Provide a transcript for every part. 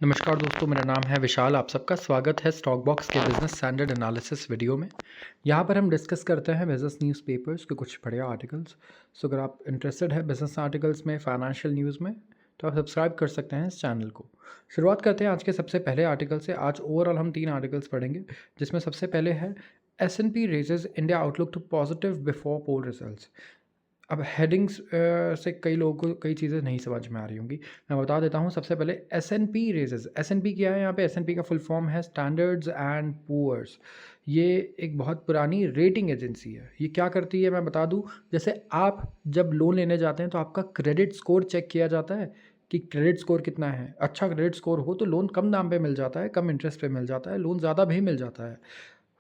नमस्कार दोस्तों, मेरा नाम है विशाल। आप सबका स्वागत है स्टॉक बॉक्स के बिजनेस स्टैंडर्ड एनालिसिस वीडियो में। यहाँ पर हम डिस्कस करते हैं बिजनेस न्यूज़पेपर्स के कुछ बढ़िया आर्टिकल्स। सो अगर आप इंटरेस्टेड है बिजनेस आर्टिकल्स में, फाइनेंशियल न्यूज़ में, तो आप सब्सक्राइब कर सकते हैं इस चैनल को। शुरुआत करते हैं आज के सबसे पहले आर्टिकल से। आज ओवरऑल हम 3 आर्टिकल्स पढ़ेंगे, जिसमें सबसे पहले है S&P raises India outlook to positive before poll results. अब हेडिंग्स से कई लोगों को कई चीज़ें नहीं समझ में आ रही होंगी। मैं बता देता हूँ। सबसे पहले S&P रेजेस। S&P क्या है? यहाँ पे S&P का फुल फॉर्म है स्टैंडर्ड्स एंड पुअर्स। ये एक बहुत पुरानी रेटिंग एजेंसी है। ये क्या करती है मैं बता दूँ। जैसे आप जब लोन लेने जाते हैं तो आपका क्रेडिट स्कोर चेक किया जाता है कि क्रेडिट स्कोर कितना है। अच्छा क्रेडिट स्कोर हो तो लोन कम दाम पे मिल जाता है, कम इंटरेस्ट पे मिल जाता है, लोन ज़्यादा भी मिल जाता है।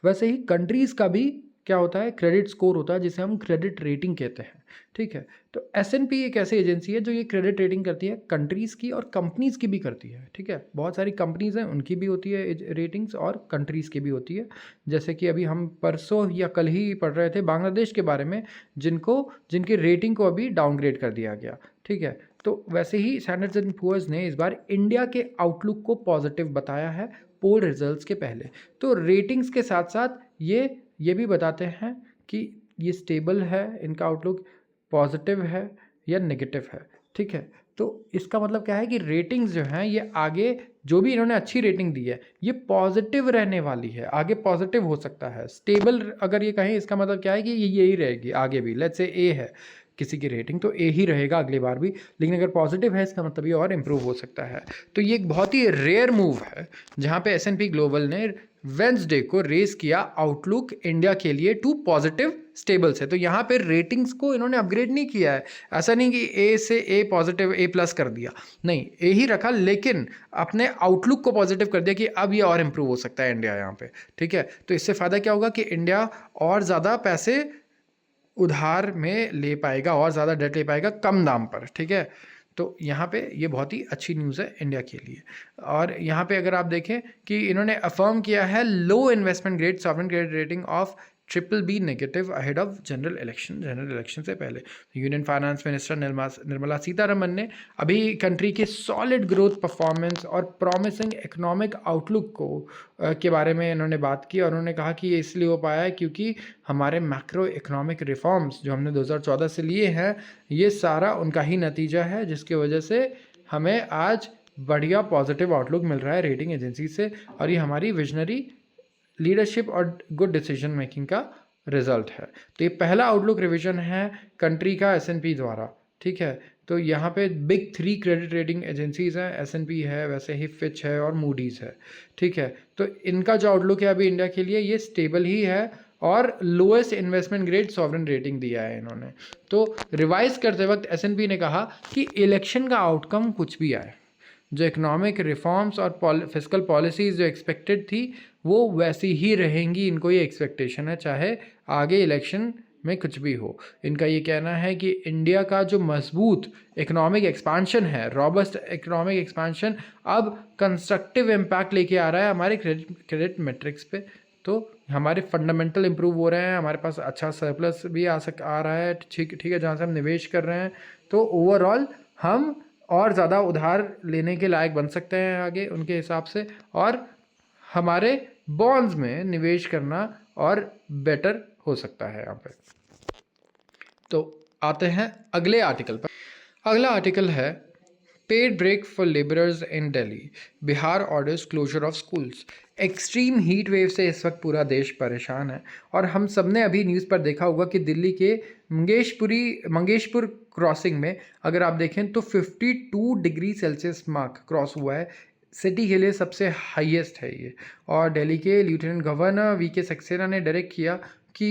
वैसे ही कंट्रीज़ का भी क्या होता है, क्रेडिट स्कोर होता है, जिसे हम क्रेडिट रेटिंग कहते हैं। ठीक है, तो S&P एक ऐसी एजेंसी है जो ये क्रेडिट रेटिंग करती है, कंट्रीज़ की और कंपनीज़ की भी करती है। ठीक है, बहुत सारी कंपनीज़ हैं, उनकी भी होती है रेटिंग्स, और कंट्रीज़ की भी होती है। जैसे कि अभी हम परसों या कल ही पढ़ रहे थे बांग्लादेश के बारे में, जिनकी रेटिंग को अभी डाउनग्रेड कर दिया गया। ठीक है, तो वैसे ही स्टैंडर्ड्स एंड पुअर्स ने इस बार इंडिया के आउटलुक को पॉजिटिव बताया है पोल रिजल्ट्स के पहले। तो रेटिंग्स के साथ साथ ये भी बताते हैं कि ये स्टेबल है, इनका आउटलुक पॉजिटिव है या नेगेटिव है। ठीक है, तो इसका मतलब क्या है कि रेटिंग्स जो हैं ये आगे, जो भी इन्होंने अच्छी रेटिंग दी है, ये पॉजिटिव रहने वाली है, आगे पॉजिटिव हो सकता है। स्टेबल अगर ये कहें, इसका मतलब क्या है कि ये यही रहेगी आगे भी। लेट्स से ए है किसी की रेटिंग, तो ए ही रहेगा अगली बार भी। लेकिन अगर पॉजिटिव है, इसका मतलब ये और इम्प्रूव हो सकता है। तो ये एक बहुत ही रेयर मूव है, जहाँ पे S&P ग्लोबल ने वेंसडे को रेज किया आउटलुक इंडिया के लिए टू पॉजिटिव स्टेबल से। तो यहाँ पे रेटिंग्स को इन्होंने अपग्रेड नहीं किया है। ऐसा नहीं कि ए से ए पॉजिटिव, ए प्लस कर दिया, नहीं, ए ही रखा, लेकिन अपने आउटलुक को पॉजिटिव कर दिया कि अब ये और इम्प्रूव हो सकता है इंडिया यहाँ पे। ठीक है, तो इससे फ़ायदा क्या होगा कि इंडिया और ज़्यादा पैसे उधार में ले पाएगा, और ज़्यादा डेट ले पाएगा कम दाम पर। ठीक है, तो यहाँ पे ये बहुत ही अच्छी न्यूज़ है इंडिया के लिए। और यहाँ पे अगर आप देखें कि इन्होंने अफर्म किया है low investment grade sovereign credit rating of BBB negative ahead of general election से पहले। Union finance minister Nirmala Sitharaman ने अभी कंट्री के सॉलिड ग्रोथ परफॉर्मेंस और प्रॉमिसिंग इकोनॉमिक आउटलुक के बारे में इन्होंने बात की, और उन्होंने कहा कि ये इसलिए हो पाया है क्योंकि हमारे मैक्रो इकोनॉमिक रिफॉर्म्स जो हमने 2014 से लिए हैं, ये सारा उनका ही नतीजा है, जिसकी वजह से हमें आज बढ़िया पॉजिटिव आउटलुक मिल रहा है रेटिंग एजेंसी से। और ये हमारी विजनरी लीडरशिप और गुड डिसीजन मेकिंग का रिजल्ट है। तो ये पहला आउटलुक रिवीजन है कंट्री का S&P द्वारा। ठीक है, तो यहाँ पे बिग 3 क्रेडिट रेटिंग एजेंसीज हैं, S&P है, वैसे ही फिच है और मूडीज़ है। ठीक है, तो इनका जो आउटलुक है अभी इंडिया के लिए, ये स्टेबल ही है, और lowest investment grade sovereign rating दिया है इन्होंने। तो रिवाइज करते वक्त S&P ने कहा कि इलेक्शन का आउटकम कुछ भी आए, जो इकोनॉमिक रिफॉर्म्स और फिस्कल पॉलिसीज़ जो एक्सपेक्टेड थी वो वैसी ही रहेंगी। इनको ये एक्सपेक्टेशन है, चाहे आगे इलेक्शन में कुछ भी हो। इनका ये कहना है कि इंडिया का जो मजबूत इकोनॉमिक एक्सपांशन है, रॉबस्ट इकोनॉमिक एक्सपांशन, अब कंस्ट्रक्टिव इम्पैक्ट लेके आ रहा है हमारे क्रेडिट मेट्रिक्स पे। तो हमारे फंडामेंटल इंप्रूव हो रहे हैं, हमारे पास अच्छा सरप्लस भी आ रहा है। ठीक है, जहाँ से हम निवेश कर रहे हैं, तो ओवरऑल हम और ज़्यादा उधार लेने के लायक बन सकते हैं आगे उनके हिसाब से, और हमारे बॉन्ड्स में निवेश करना और बेटर हो सकता है यहाँ पे। तो आते हैं अगले आर्टिकल पर। अगला आर्टिकल है paid break for labourers in Delhi, Bihar orders closure of schools. Extreme heat wave से इस वक्त पूरा देश परेशान है, और हम सब ने अभी न्यूज़ पर देखा होगा कि दिल्ली के मंगेशपुर क्रॉसिंग में अगर आप देखें तो 52 डिग्री सेल्सियस मार्क क्रॉस हुआ है। सिटी के लिए सबसे हाईएस्ट है ये। और दिल्ली के लेफ्टिनेंट गवर्नर VK सक्सेना ने डायरेक्ट किया कि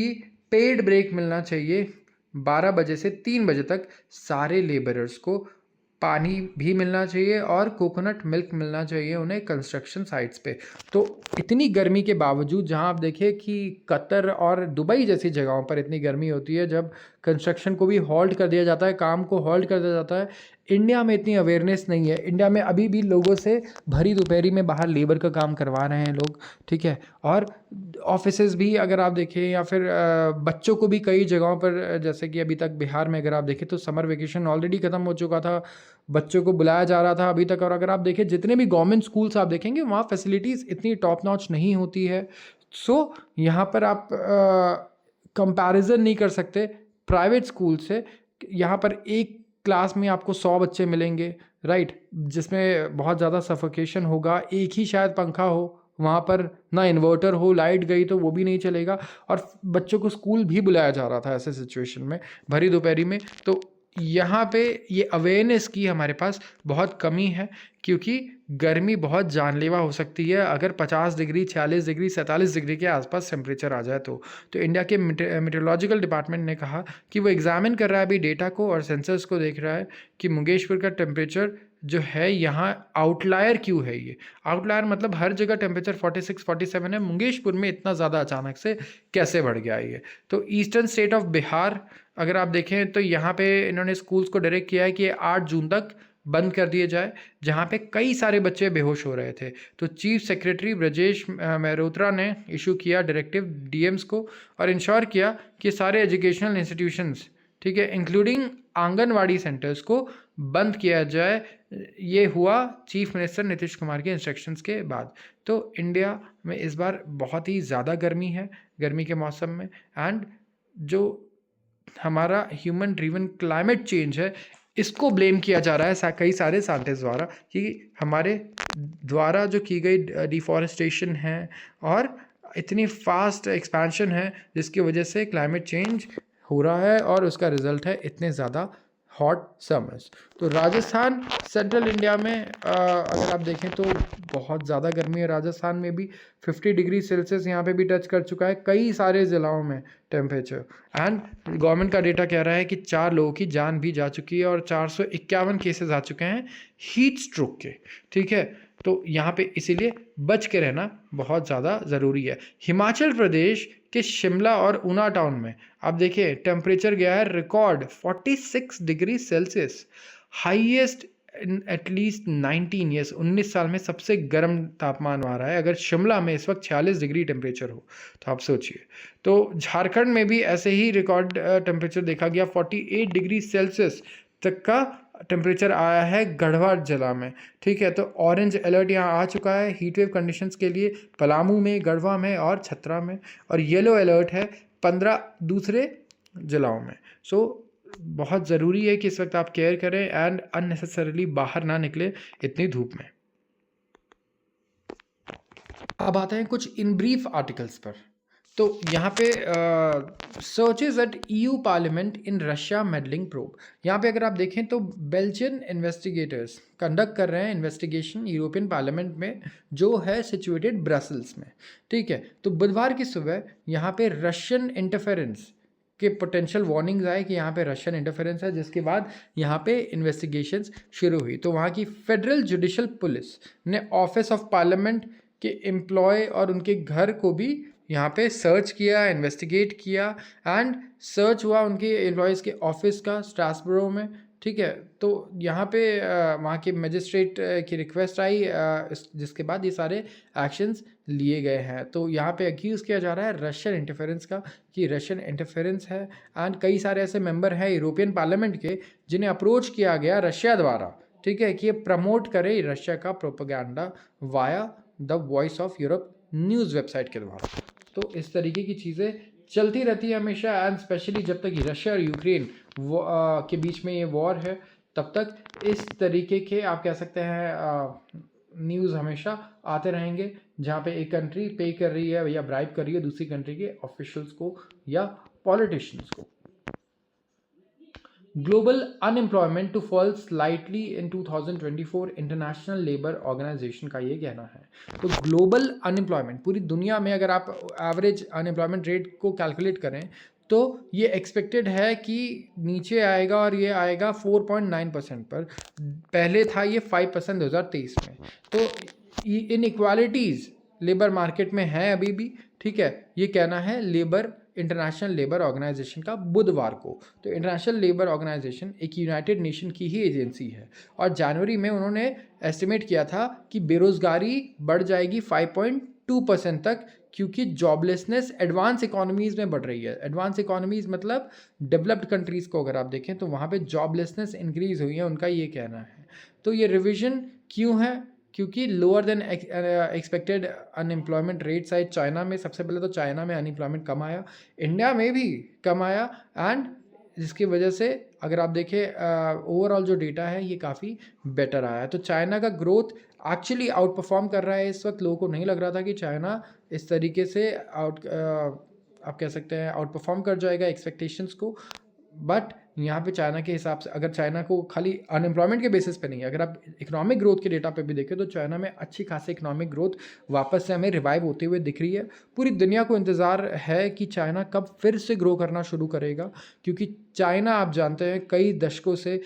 पेड ब्रेक मिलना चाहिए 12 बजे से 3 बजे तक सारे लेबरर्स को। पानी भी मिलना चाहिए और कोकोनट मिल्क मिलना चाहिए उन्हें कंस्ट्रक्शन साइट्स पे। तो इतनी गर्मी के बावजूद, जहां आप देखिए कि कतर और दुबई जैसी जगहों पर इतनी गर्मी होती है, जब कंस्ट्रक्शन को भी हॉल्ट कर दिया जाता है, काम को हॉल्ट कर दिया जाता है। इंडिया में इतनी अवेयरनेस नहीं है। इंडिया में अभी भी लोगों से भरी दोपहरी में बाहर लेबर का काम करवा रहे हैं लोग, ठीक है। और ऑफिसेज भी अगर आप देखें, या फिर बच्चों को भी कई जगहों पर, जैसे कि अभी तक बिहार में अगर आप देखें तो समर वेकेशन ऑलरेडी ख़त्म हो चुका था, बच्चों को बुलाया जा रहा था अभी तक। और अगर आप देखें जितने भी गवर्नमेंट स्कूल्स आप देखेंगे वहाँ फैसिलिटीज़ इतनी टॉप नॉच नहीं होती है। सो यहाँ पर आप कंपैरिजन नहीं कर सकते प्राइवेट स्कूल से। यहाँ पर एक क्लास में आपको 100 बच्चे मिलेंगे, राइट, जिसमें बहुत ज़्यादा सफोकेशन होगा, एक ही शायद पंखा हो वहाँ पर, ना इन्वर्टर हो, लाइट गई तो वो भी नहीं चलेगा, और बच्चों को स्कूल भी बुलाया जा रहा था ऐसे सिचुएशन में भरी दोपहरी में। तो यहाँ पे ये अवेयरनेस की हमारे पास बहुत कमी है, क्योंकि गर्मी बहुत जानलेवा हो सकती है अगर 50 डिग्री, 46 डिग्री, 47 डिग्री के आसपास टेम्परेचर आ जाए तो इंडिया के मेट्रोलॉजिकल डिपार्टमेंट ने कहा कि वो एग्जामिन कर रहा है अभी डेटा को और सेंसर्स को, देख रहा है कि मुंगेशपुर का टेम्परेचर जो है यहाँ आउटलायर क्यों है। ये आउटलायर मतलब हर जगह टेम्परेचर 46, 47 है, मुंगेशपुर में इतना ज़्यादा अचानक से कैसे बढ़ गया ये। तो ईस्टर्न स्टेट ऑफ बिहार अगर आप देखें तो यहाँ पे इन्होंने स्कूल्स को डायरेक्ट किया है कि 8 जून तक बंद कर दिए जाए, जहाँ पे कई सारे बच्चे बेहोश हो रहे थे। तो चीफ सेक्रेटरी ब्रजेश मेहरोत्रा ने इशू किया डायरेक्टिव डीएम्स को और इंश्योर किया कि सारे एजुकेशनल इंस्टीट्यूशंस, ठीक है, इंक्लूडिंग आंगनवाड़ी सेंटर्स को बंद किया जाए। ये हुआ चीफ मिनिस्टर नीतीश कुमार के इंस्ट्रक्शंस के बाद। तो इंडिया में इस बार बहुत ही ज़्यादा गर्मी है, गर्मी के मौसम में, एंड जो हमारा ह्यूमन ड्रिवन क्लाइमेट चेंज है इसको ब्लेम किया जा रहा है कई सारे साइंटिस्ट द्वारा, कि हमारे द्वारा जो की गई डिफॉरेस्टेशन है और इतनी फास्ट एक्सपेंशन है जिसकी वजह से क्लाइमेट चेंज हो रहा है और उसका रिजल्ट है इतने ज़्यादा हॉट समर्स। तो राजस्थान, सेंट्रल इंडिया में अगर आप देखें तो बहुत ज़्यादा गर्मी है। राजस्थान में भी 50 डिग्री सेल्सियस यहाँ पे भी टच कर चुका है कई सारे ज़िलों में टेम्परेचर। एंड गवर्नमेंट का डेटा कह रहा है कि 4 लोगों की जान भी जा चुकी है और 451 केसेस आ चुके हैं हीट स्ट्रोक के, ठीक है। तो यहाँ पे इसीलिए बच के रहना बहुत ज़्यादा ज़रूरी है। हिमाचल प्रदेश के शिमला और ऊना टाउन में आप देखिए टेम्परेचर गया है record 46 degree Celsius, highest in at least 19 years, 19 साल में सबसे गर्म तापमान आ रहा है। अगर शिमला में इस वक्त 46 डिग्री टेम्परेचर हो तो आप सोचिए। तो झारखंड में भी ऐसे ही रिकॉर्ड टेम्परेचर देखा गया, 48 डिग्री सेल्सियस तक का टेम्परेचर आया है गढ़वा जिला में, ठीक है। तो ऑरेंज अलर्ट यहाँ आ चुका है हीट वेव कंडीशंस के लिए पलामू में, गढ़वा में और छतरा में, और येलो अलर्ट है 15 दूसरे जिलाओं में। सो बहुत ज़रूरी है कि इस वक्त आप केयर करें एंड अननेसेसरीली बाहर ना निकले इतनी धूप में। अब आते हैं कुछ इन ब्रीफ आर्टिकल्स पर। तो यहाँ पे searches at EU parliament in Russia meddling probe, यहाँ पे अगर आप देखें तो बेल्जियन इन्वेस्टिगेटर्स कंडक्ट कर रहे हैं इन्वेस्टिगेशन यूरोपियन पार्लियामेंट में जो है सिचुएटेड ब्रसल्स में, ठीक है। तो बुधवार की सुबह यहाँ पे रशियन इंटरफेरेंस के पोटेंशियल वार्निंग्स आए कि यहाँ पे रशियन इंटरफेरेंस है, जिसके बाद यहाँ पे इन्वेस्टिगेशंस शुरू हुई। तो वहाँ की फेडरल जुडिशल पुलिस ने ऑफिस ऑफ पार्लियामेंट के एम्प्लॉय और उनके घर को भी यहाँ पे सर्च किया, इन्वेस्टिगेट किया, एंड सर्च हुआ उनके एम्प्लॉयज़ के ऑफिस का स्ट्रासबरो में, ठीक है। तो यहाँ पे वहाँ के मजिस्ट्रेट की रिक्वेस्ट आई, जिसके बाद ये सारे एक्शंस लिए गए हैं। तो यहाँ पे अक्यूज़ किया जा रहा है रशियन इंटरफेरेंस का, कि रशियन इंटरफेरेंस है, एंड कई सारे ऐसे मेंबर हैं यूरोपियन पार्लियामेंट के जिन्हें अप्रोच किया गया रशिया द्वारा, ठीक है, कि ये प्रमोट करे रशिया का propaganda via the voice of Europe news website के द्वारा। तो इस तरीके की चीज़ें चलती रहती है हमेशा, एंड स्पेशली जब तक रशिया और यूक्रेन के बीच में ये वॉर है तब तक इस तरीके के आप कह सकते हैं न्यूज़ हमेशा आते रहेंगे, जहाँ पे एक कंट्री पे कर रही है या ब्राइब कर रही है दूसरी कंट्री के ऑफिशियल्स को या पॉलिटिशियंस को। Global unemployment to fall slightly in 2024, international labour organization का ये कहना है। तो ग्लोबल अनएम्प्लॉयमेंट पूरी दुनिया में अगर आप एवरेज अनएम्प्लॉयमेंट रेट को कैलकुलेट करें तो ये एक्सपेक्टेड है कि नीचे आएगा, और ये आएगा 4.9% पर। पहले था ये 5% 2023 में। तो इनइक्वालिटीज़ लेबर मार्केट में है अभी भी, ठीक है, ये कहना है लेबर इंटरनेशनल लेबर ऑर्गेनाइजेशन का बुधवार को। तो इंटरनेशनल लेबर ऑर्गेनाइजेशन एक यूनाइटेड नेशन की ही एजेंसी है और जनवरी में उन्होंने एस्टिमेट किया था कि बेरोज़गारी बढ़ जाएगी 5.2% तक, क्योंकि जॉबलेसनेस एडवांस इकोनॉमीज़ में बढ़ रही है। एडवांस इकोनॉमीज़ मतलब डेवलप्ड कंट्रीज़ को अगर आप देखें तो वहाँ पे जॉबलेसनेस इंक्रीज़ हुई है, उनका ये कहना है। तो ये रिविज़न क्यों है? क्योंकि lower than expected unemployment rates आए चाइना में। सबसे पहले तो चाइना में अनएम्प्लॉयमेंट कम आया, इंडिया में भी कम आया, एंड जिसकी वजह से अगर आप देखें ओवरऑल जो डेटा है ये काफ़ी बेटर आया है। तो चाइना का ग्रोथ एक्चुअली आउट परफॉर्म कर रहा है इस वक्त। लोगों को नहीं लग रहा था कि चाइना इस तरीके से आप कह सकते हैं आउट परफॉर्म कर जाएगा एक्सपेक्टेशंस को, बट यहाँ पे चाइना के हिसाब से अगर चाइना को खाली अनएम्प्लॉयमेंट के बेसिस पे नहीं, अगर आप इकोनॉमिक ग्रोथ के डेटा पे भी देखें तो चाइना में अच्छी खासी इकोनॉमिक ग्रोथ वापस से हमें रिवाइव होते हुए दिख रही है। पूरी दुनिया को इंतज़ार है कि चाइना कब फिर से ग्रो करना शुरू करेगा, क्योंकि चाइना आप जानते हैं कई दशकों से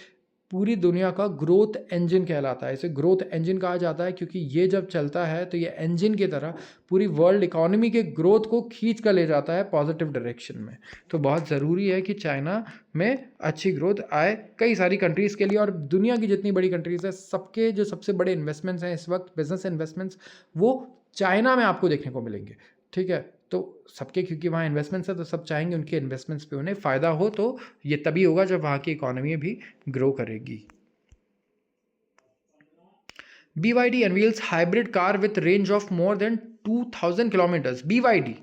पूरी दुनिया का ग्रोथ इंजन कहलाता है। इसे ग्रोथ इंजन कहा जाता है क्योंकि ये जब चलता है तो ये इंजन की तरह पूरी वर्ल्ड इकोनॉमी के ग्रोथ को खींच कर ले जाता है पॉजिटिव डायरेक्शन में। तो बहुत ज़रूरी है कि चाइना में अच्छी ग्रोथ आए कई सारी कंट्रीज़ के लिए, और दुनिया की जितनी बड़ी कंट्रीज़ है सबके जो सबसे बड़े इन्वेस्टमेंट्स हैं इस वक्त, बिजनेस इन्वेस्टमेंट्स, वो चाइना में आपको देखने को मिलेंगे। ठीक है, तो सबके क्योंकि वहाँ इन्वेस्टमेंट्स है तो सब चाहेंगे उनके इन्वेस्टमेंट्स पे उन्हें फ़ायदा हो, तो ये तभी होगा जब वहाँ की इकोनॉमी भी ग्रो करेगी। BYD unveils hybrid car with range of more than 2000 kilometers। BYD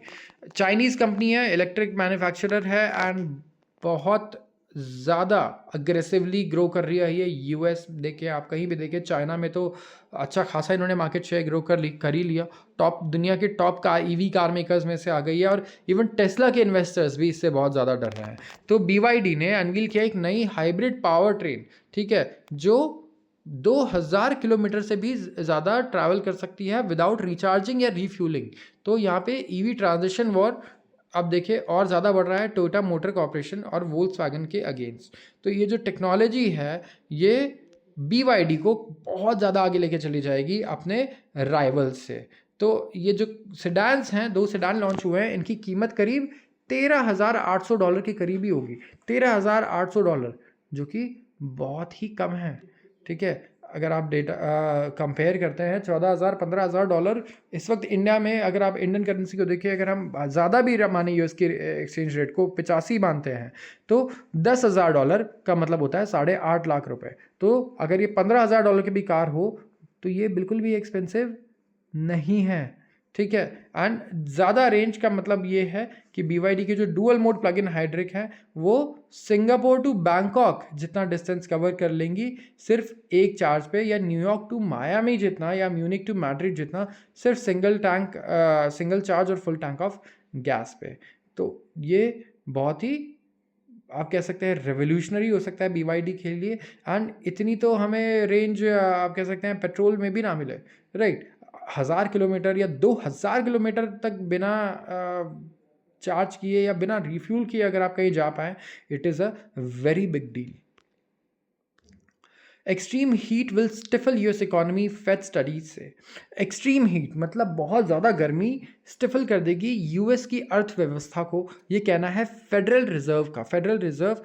Chinese company है, इलेक्ट्रिक मैन्युफैक्चरर है, एंड बहुत ज़्यादा अग्रेसिवली ग्रो कर रही है ये। यूएस देखें, आप कहीं भी देखें, चाइना में तो अच्छा खासा इन्होंने मार्केट शेयर ग्रो कर ही लिया। टॉप दुनिया के top car EV car makers में से आ गई है, और इवन टेस्ला के इन्वेस्टर्स भी इससे बहुत ज़्यादा डर रहे हैं। तो BYD ने अनवील किया एक नई हाइब्रिड पावर ट्रेन, ठीक है, जो 2000 किलोमीटर से भी ज़्यादा ट्रैवल कर सकती है विदाउट रिचार्जिंग या रीफ्यूलिंग। तो यहाँ पे ईवी ट्रांजिशन वॉर अब देखिए और ज़्यादा बढ़ रहा है टोयोटा मोटर कॉर्पोरेशन और वोल्क्सवैगन के अगेंस्ट। तो ये जो टेक्नोलॉजी है ये BYD को बहुत ज़्यादा आगे लेके चली जाएगी अपने राइवल्स से। तो ये जो सेडान्स हैं, 2 सेडान लॉन्च हुए हैं, इनकी कीमत करीब $13,800 के करीब ही होगी। $13,800, जो कि बहुत ही कम है। ठीक है, अगर आप डेटा कंपेयर करते हैं $14,000 $15,000 इस वक्त इंडिया में, अगर आप इंडियन करेंसी को देखिए, अगर हम ज़्यादा भी माने यूएस के एक्सचेंज रेट को 85 मानते हैं तो $10,000 का मतलब होता है 8.5 लाख रुपए। तो अगर ये $15,000 की भी कार हो तो ये बिल्कुल भी एक्सपेंसिव नहीं है। ठीक है, एंड ज़्यादा रेंज का मतलब ये है कि BYD के जो dual mode plug in hydric है वो सिंगापुर टू बैंकॉक जितना डिस्टेंस कवर कर लेंगी सिर्फ एक चार्ज पे, या न्यूयॉर्क टू मायामी जितना, या म्यूनिक टू मैड्रिड जितना, सिर्फ सिंगल चार्ज और फुल टैंक ऑफ गैस पे। तो ये बहुत ही आप कह सकते हैं रेवोल्यूशनरी हो सकता है BYD के लिए, एंड इतनी तो हमें रेंज आप कह सकते हैं पेट्रोल में भी ना मिले, राइट। 1000 किलोमीटर या 2000 किलोमीटर तक बिना चार्ज किए या बिना रिफ्यूल किए अगर आप कहीं जा पाएँ, it is a very big deal. Extreme heat will stifle US economy, fed studies से। एक्सट्रीम हीट मतलब बहुत ज़्यादा गर्मी स्टिफल कर देगी यूएस की अर्थव्यवस्था को, ये कहना है फेडरल रिजर्व का। फेडरल रिजर्व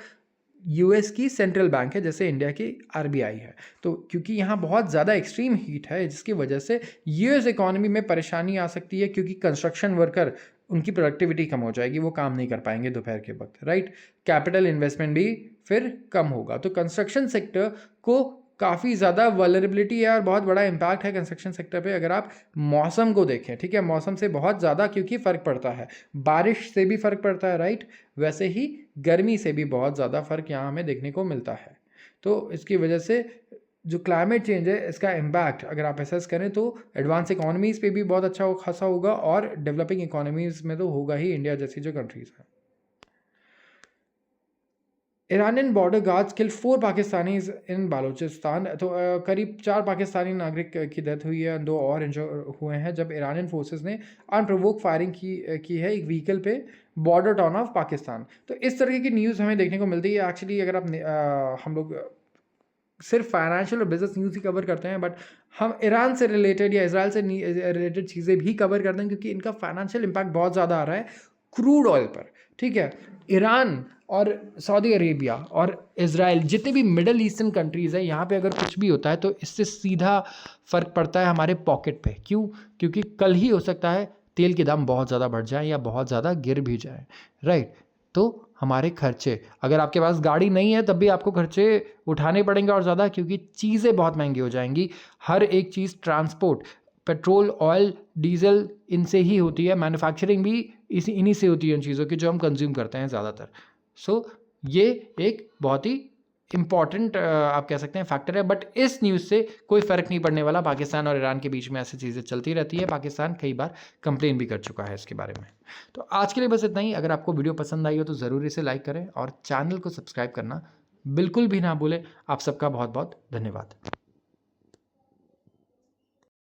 यूएस की सेंट्रल बैंक है, जैसे इंडिया की RBI है। तो क्योंकि यहाँ बहुत ज़्यादा एक्सट्रीम हीट है जिसकी वजह से यूएस इकोनॉमी में परेशानी आ सकती है, क्योंकि कंस्ट्रक्शन वर्कर उनकी प्रोडक्टिविटी कम हो जाएगी, वो काम नहीं कर पाएंगे दोपहर के वक्त, राइट। कैपिटल इन्वेस्टमेंट भी फिर कम होगा। तो कंस्ट्रक्शन सेक्टर को काफ़ी ज़्यादा वल्नरेबिलिटी है और बहुत बड़ा इम्पैक्ट है कंस्ट्रक्शन सेक्टर पे। अगर आप मौसम को देखें, ठीक है, मौसम से बहुत ज़्यादा क्योंकि फ़र्क पड़ता है, बारिश से भी फ़र्क पड़ता है, राइट, वैसे ही गर्मी से भी बहुत ज़्यादा फ़र्क यहाँ हमें देखने को मिलता है। तो इसकी वजह से जो क्लाइमेट चेंज है इसका इम्पैक्ट अगर आप असेस करें तो एडवांस इकोनॉमीज़ पे भी बहुत अच्छा खासा होगा, और डेवलपिंग इकोनॉमीज़ में तो होगा ही, इंडिया जैसी जो कंट्रीज़ हैं। ईरानियन बॉर्डर गार्ड्स किल 4 पाकिस्तानीज इन बालूचिस्तान। तो करीब 4 पाकिस्तानी नागरिक की डेथ हुई है, 2 और इंजर हुए हैं जब ईरानियन फोर्सेस ने अनप्रोवोक फायरिंग की है एक व्हीकल पे बॉर्डर टाउन ऑफ पाकिस्तान। तो इस तरह की न्यूज़ हमें देखने को मिलती है। एक्चुअली अगर आप हम लोग सिर्फ फाइनेंशियल और बिजनेस न्यूज़ ही कवर करते हैं, बट हम ईरान से रिलेटेड या इसराइल से रिलेटेड चीज़ें भी कवर करते हैं, क्योंकि इनका फाइनेंशियल इम्पैक्ट बहुत ज़्यादा आ रहा है क्रूड ऑयल पर, ठीक है। ईरान और सऊदी अरेबिया और इज़राइल, जितने भी मिडल ईस्टर्न कंट्रीज़ है, यहाँ पे अगर कुछ भी होता है तो इससे सीधा फ़र्क पड़ता है हमारे पॉकेट पे। क्यों? क्योंकि कल ही हो सकता है तेल के दाम बहुत ज़्यादा बढ़ जाए या बहुत ज़्यादा गिर भी जाए, राइट। तो हमारे खर्चे, अगर आपके पास गाड़ी नहीं है तब भी आपको खर्चे उठाने पड़ेंगे और ज़्यादा, क्योंकि चीज़ें बहुत महंगी हो जाएंगी। हर एक चीज़, ट्रांसपोर्ट, पेट्रोल, ऑयल, डीजल, इनसे ही होती है। मैन्युफैक्चरिंग भी इन्हीं से होती है, इन चीज़ों की जो हम कंज्यूम करते हैं ज़्यादातर। सो ये एक बहुत ही इम्पॉर्टेंट आप कह सकते हैं फैक्टर है। बट इस न्यूज़ से कोई फ़र्क नहीं पड़ने वाला। पाकिस्तान और ईरान के बीच में ऐसी चीज़ें चलती रहती है। पाकिस्तान कई बार कंप्लेन भी कर चुका है इसके बारे में। तो आज के लिए बस इतना ही। अगर आपको वीडियो पसंद आई हो तो ज़रूर इसे लाइक करें और चैनल को सब्सक्राइब करना बिल्कुल भी ना भूलें। आप सबका बहुत बहुत धन्यवाद।